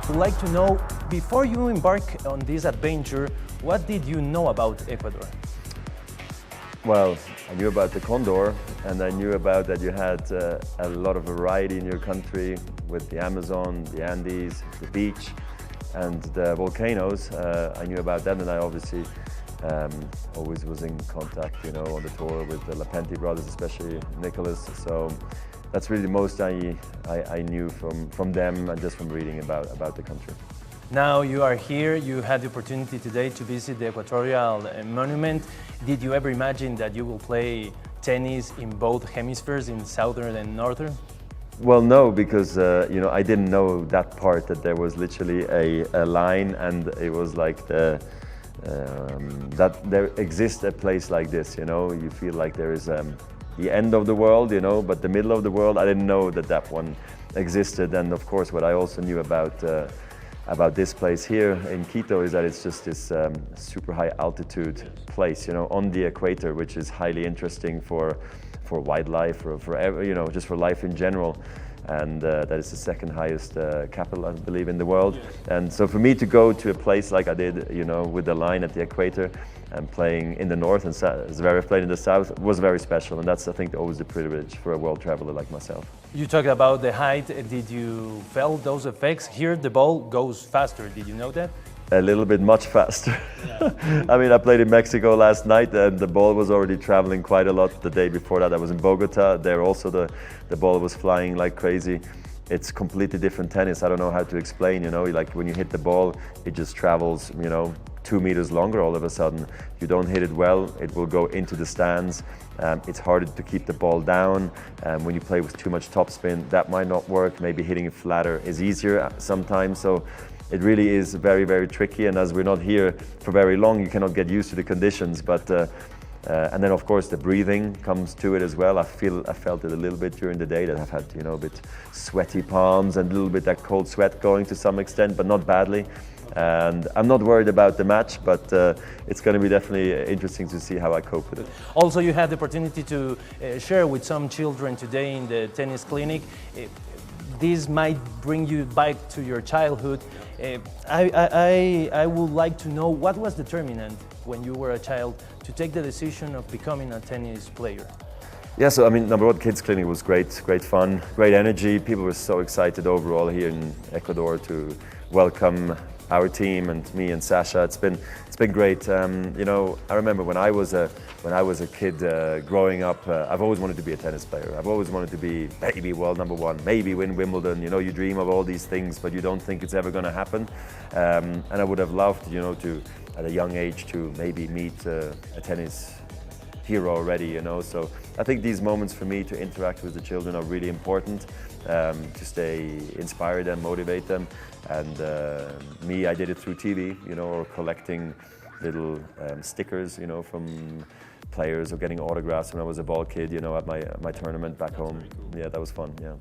I'd like to know, before you embark on this adventure, what did you know about Ecuador? Well, I knew about the condor, and I knew about that you had a lot of variety in your country with the Amazon, the Andes, the beach, and the volcanoes. I knew about that, and I obviously always was in contact, on the tour with the Lapenti brothers, especially Nicholas. So that's really the most I knew from them and just from reading about the country. Now you are here, you had the opportunity today to visit the Equatorial Monument. Did you ever imagine that you will play tennis in both hemispheres, in southern and northern? Well, no, because I didn't know that part, that there was literally a line, and it was like that there exists a place like this. You feel like there is the end of the world, but the middle of the world. I didn't know that one existed, and of course, what I also knew about this place here in Quito is that it's just this super high altitude place, on the equator, which is highly interesting for wildlife, for just for life in general. And that is the second highest capital, I believe, in the world. And so for me to go to a place like I did, with the line at the equator and playing in the north and Zverev playing in the south was very special. And that's, I think, always the privilege for a world traveler like myself. You talked about the height. Did you feel those effects? Here the ball goes faster. Did you know that? A little bit much faster. Yeah. I mean, I played in Mexico last night, and the ball was already traveling quite a lot. The day before that, I was in Bogota. There also the ball was flying like crazy. It's completely different tennis. I don't know how to explain, like when you hit the ball, it just travels, 2 meters longer all of a sudden. You don't hit it well, it will go into the stands. It's harder to keep the ball down. When you play with too much topspin, that might not work. Maybe hitting it flatter is easier sometimes. So it really is very, very tricky. And as we're not here for very long, you cannot get used to the conditions. But and then of course the breathing comes to it as well. I felt it a little bit during the day, that I've had a bit sweaty palms and a little bit that cold sweat going to some extent, but not badly. And I'm not worried about the match, but it's going to be definitely interesting to see how I cope with it. Also, you had the opportunity to share with some children today in the tennis clinic. This might bring you back to your childhood. I would like to know, what was determinant when you were a child to take the decision of becoming a tennis player? Yeah, so I mean, number one, kids clinic was great fun, great energy. People were so excited overall here in Ecuador to welcome our team and me and Sasha. It's been great. I remember when I was a kid growing up, I've always wanted to be a tennis player. I've always wanted to be maybe world number one, maybe win Wimbledon. You dream of all these things, but you don't think it's ever going to happen. And I would have loved, to at a young age to maybe meet a tennis hero already. So I think these moments for me to interact with the children are really important, to stay inspired and motivate them. And I did it through TV, or collecting little stickers, from players, or getting autographs when I was a ball kid, at my tournament back home. Yeah, that was fun, yeah.